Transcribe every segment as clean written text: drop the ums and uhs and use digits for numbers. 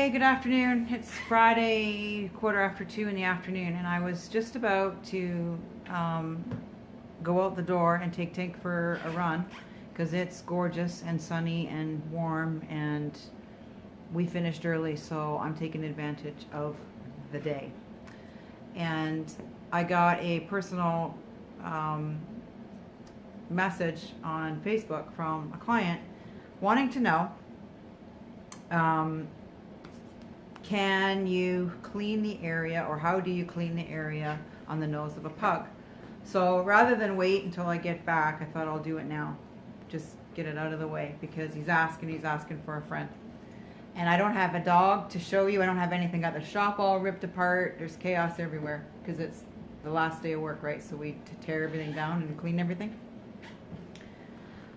Hey, good afternoon. It's Friday, 2:15 in the afternoon, and I was just about to um, go out the door and take Tink for a run because it's gorgeous and sunny and warm, and we finished early, so I'm taking advantage of the day. And I got a personal um, message on Facebook from a client wanting to know. Um, Can you clean the area, or how do you clean the area on the nose of a pug? So rather than wait until I get back, I thought I'll do it now. Just get it out of the way because he's asking for a friend. And I don't have a dog to show you. I don't have anything. Got the shop all ripped apart. There's chaos everywhere because it's the last day of work, right? So we tear everything down and clean everything.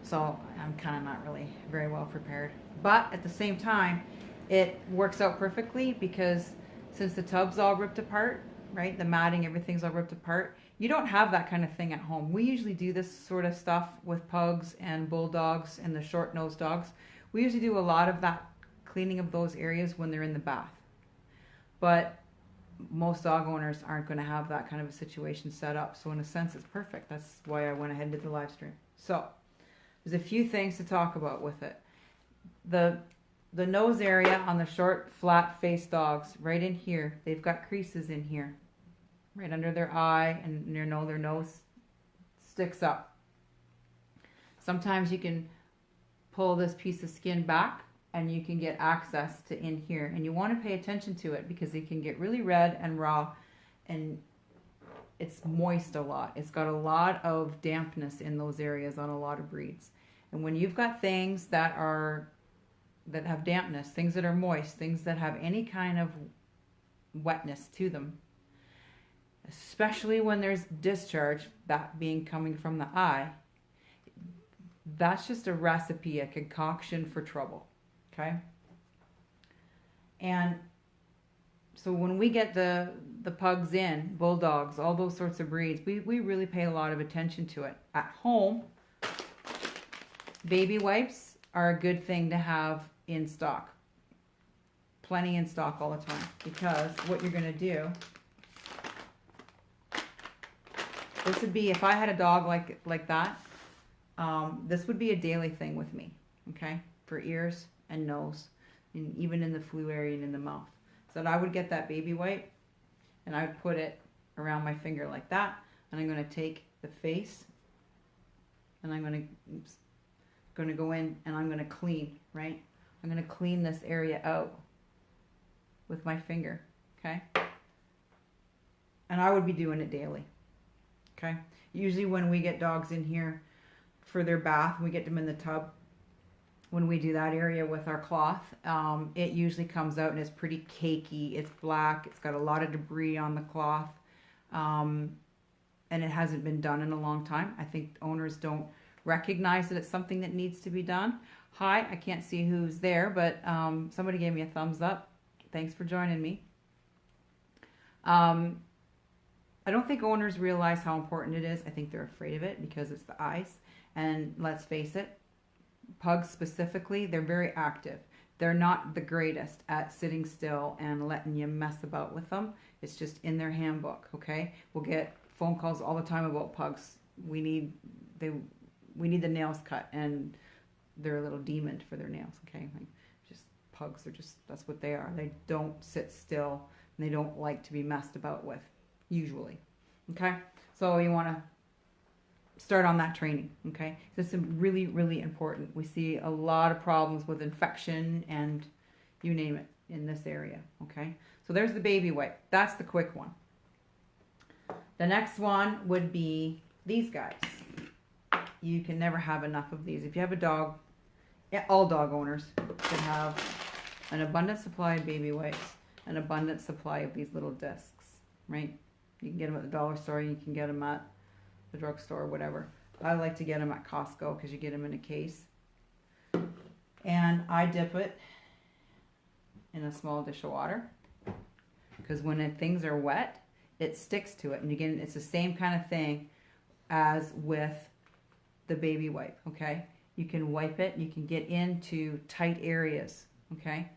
So I'm kind of not really very well prepared. But at the same time, it works out perfectly because since the tub's all ripped apart, right, the matting, everything's all ripped apart, you don't have that kind of thing at home. We usually do this sort of stuff with pugs and bulldogs and the short-nosed dogs. We usually do a lot of that cleaning of those areas when they're in the bath. But most dog owners aren't going to have that kind of a situation set up. So in a sense, it's perfect. That's why I went ahead and did the live stream. So there's a few things to talk about with it. The nose area on the short, flat-faced dogs, right in here, they've got creases in here, right under their eye, and their nose sticks up. Sometimes you can pull this piece of skin back, and you can get access to in here. And you want to pay attention to it because it can get really red and raw, and it's moist a lot. It's got a lot of dampness in those areas on a lot of breeds. And when you've got things that have dampness, things that are moist, things that have any kind of wetness to them, especially when there's discharge, that being coming from the eye, that's just a recipe, a concoction for trouble, okay? And so when we get the pugs in, bulldogs, all those sorts of breeds, we really pay a lot of attention to it. At home, baby wipes are a good thing to have in stock. Plenty in stock all the time. Because what you're going to do, this would be, if I had a dog like that, this would be a daily thing with me, okay? For ears and nose, and even in the flu area and in the mouth. So I would get that baby wipe, and I would put it around my finger like that, and I'm going to take the face, and I'm going to go in, and I'm going to clean, right? I'm going to clean this area out with my finger, okay? And I would be doing it daily, okay? Usually when we get dogs in here for their bath, we get them in the tub, when we do that area with our cloth, it usually comes out and it's pretty cakey. It's black. It's got a lot of debris on the cloth, and it hasn't been done in a long time. I think owners don't recognize that it's something that needs to be done. Hi, I can't see who's there, but somebody gave me a thumbs up. Thanks for joining me. I don't think owners realize how important it is. I think they're afraid of it because it's the eyes. And let's face it, pugs specifically, they're very active. They're not the greatest at sitting still and letting you mess about with them. It's just in their handbook, okay? We'll get phone calls all the time about pugs. We need the nails cut, and they're a little demon for their nails, okay? Like, just pugs are just, that's what they are. They don't sit still, and they don't like to be messed about with, usually, okay? So you want to start on that training, okay? This is really, really important. We see a lot of problems with infection and you name it in this area, okay? So there's the baby wipe. That's the quick one. The next one would be these guys. You can never have enough of these. If you have a dog, all dog owners should have an abundant supply of baby wipes, an abundant supply of these little discs, right? You can get them at the dollar store, you can get them at the drugstore, whatever. I like to get them at Costco because you get them in a case. And I dip it in a small dish of water because when things are wet, it sticks to it. And again, it's the same kind of thing as with the baby wipe, okay? You can wipe it, you can get into tight areas, okay?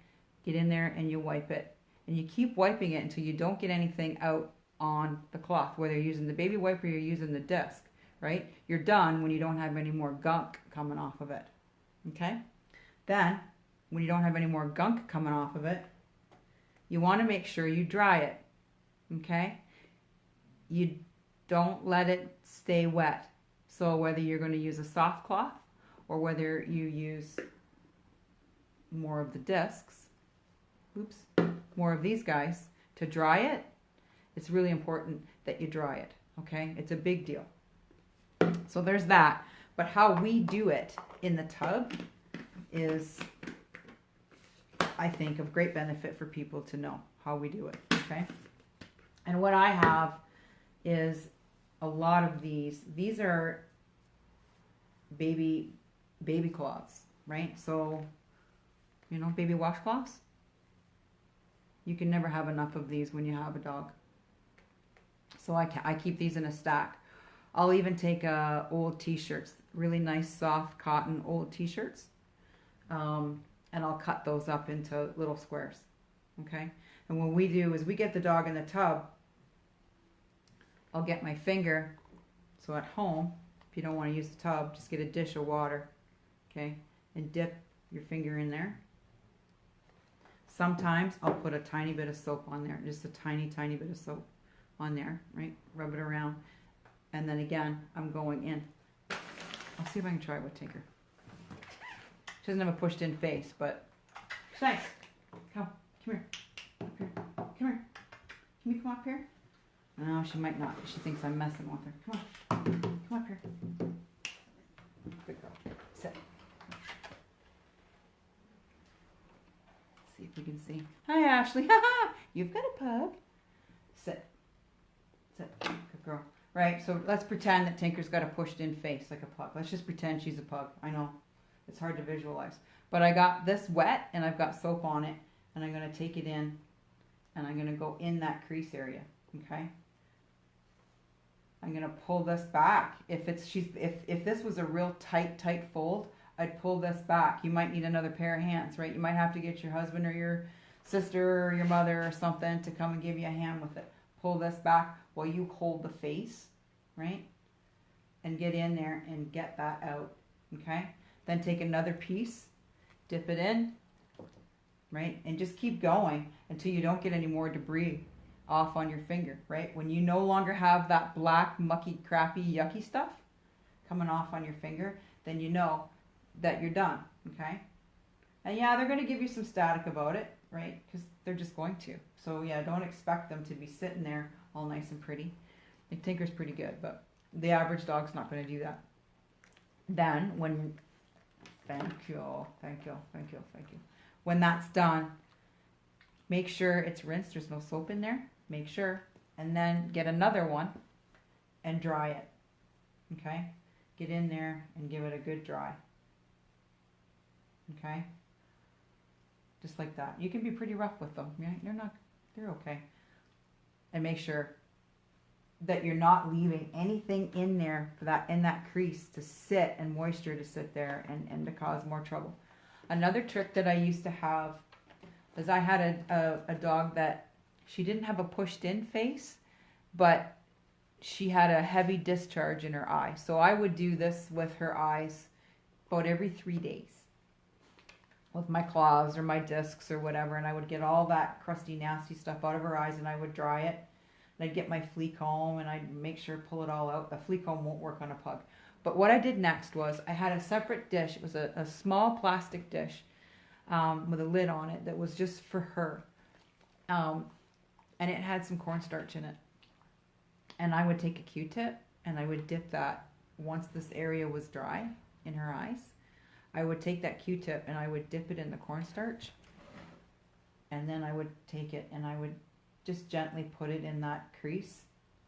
Get in there and you wipe it. And you keep wiping it until you don't get anything out on the cloth, whether you're using the baby wipe or you're using the disc, right? You're done when you don't have any more gunk coming off of it, okay? Then, when you don't have any more gunk coming off of it, you want to make sure you dry it, okay? You don't let it stay wet. So whether you're going to use a soft cloth or whether you use more of the discs, more of these guys to dry it, it's really important that you dry it, okay? It's a big deal. So there's that. But how we do it in the tub is, I think, of great benefit for people to know how we do it, okay? And what I have is a lot of these. These are baby cloths, right? So, you know, baby washcloths. You can never have enough of these when you have a dog. So I keep these in a stack. I'll even take old t-shirts, really nice soft cotton old t-shirts, and I'll cut those up into little squares, okay? And what we do is we get the dog in the tub. I'll get my finger, so at home, if you don't want to use the tub, just get a dish of water, okay? And dip your finger in there. Sometimes I'll put a tiny bit of soap on there, just a tiny bit of soap on there, right? Rub it around. And then again, I'm going in. I'll see if I can try it with Tinker. She doesn't have a pushed in face, but she's nice. Come here. Up here. Come here. Can you come up here? No, she might not. She thinks I'm messing with her. Come on. Come up here. Good girl. Sit. Let's see if we can see. Hi, Ashley. You've got a pug. Sit. Sit. Good girl. Right, so let's pretend that Tinker's got a pushed-in face like a pug. Let's just pretend she's a pug. I know, it's hard to visualize. But I got this wet, and I've got soap on it, and I'm going to take it in, and I'm going to go in that crease area, okay? I'm going to pull this back. If this was a real tight fold, I'd pull this back. You might need another pair of hands, right? You might have to get your husband or your sister or your mother or something to come and give you a hand with it. Pull this back while you hold the face, right? And get in there and get that out, okay? Then take another piece, dip it in, right? And just keep going until you don't get any more debris off on your finger, right? When you no longer have that black, mucky, crappy, yucky stuff coming off on your finger, then you know that you're done, okay? And yeah, they're going to give you some static about it, right? Because they're just going to. So yeah, don't expect them to be sitting there all nice and pretty. I think Tinker's pretty good, but the average dog's not going to do that. Then when, thank you. When that's done, make sure it's rinsed. There's no soap in there. Make sure. And then get another one and dry it. Okay? Get in there and give it a good dry. Okay? Just like that. You can be pretty rough with them. Yeah, they're okay. And make sure that you're not leaving anything in there in that crease to sit and moisture to sit there and to cause more trouble. Another trick that I used to have is I had a dog that she didn't have a pushed in face, but she had a heavy discharge in her eye. So I would do this with her eyes about every 3 days with my claws or my discs or whatever, and I would get all that crusty, nasty stuff out of her eyes, and I would dry it. And I'd get my flea comb, and I'd make sure to pull it all out. The flea comb won't work on a pug. But what I did next was I had a separate dish. It was a small plastic dish with a lid on it that was just for her. And it had some cornstarch in it. And I would take a Q-tip, and I would dip that once this area was dry in her eyes. I would take that Q-tip and I would dip it in the cornstarch, and then I would take it and I would just gently put it in that crease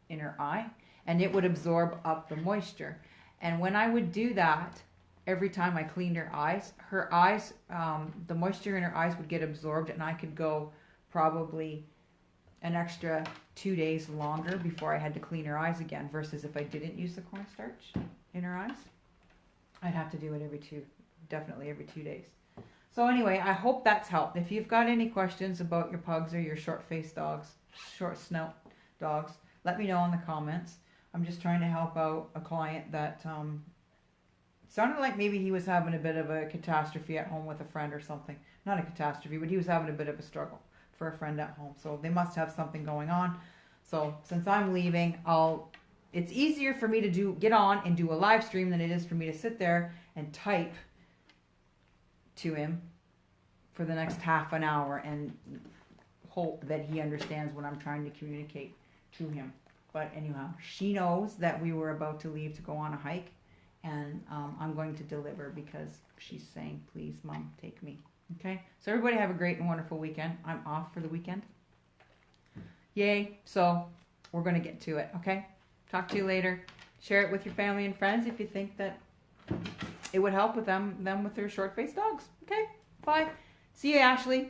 in her eye, and it would absorb up the moisture. And when I would do that, every time I cleaned her eyes, the moisture in her eyes would get absorbed, and I could go probably an extra 2 days longer before I had to clean her eyes again, versus if I didn't use the cornstarch in her eyes, I'd have to do it every 2 days. So anyway, I hope that's helped. If you've got any questions about your pugs or your short-faced dogs, short snout dogs, let me know in the comments. I'm just trying to help out a client that sounded like maybe he was having a bit of a catastrophe at home with a friend or something. Not a catastrophe, but he was having a bit of a struggle for a friend at home. So they must have something going on. So since I'm leaving, it's easier for me to get on and do a live stream than it is for me to sit there and type to him for the next half an hour and hope that he understands what I'm trying to communicate to him. But anyhow, she knows that we were about to leave to go on a hike, and I'm going to deliver because she's saying, please, Mom, take me. Okay? So everybody have a great and wonderful weekend. I'm off for the weekend. Yay. So we're going to get to it, okay? Talk to you later. Share it with your family and friends if you think that it would help with them with their short-faced dogs. Okay? Bye. See you, Ashley.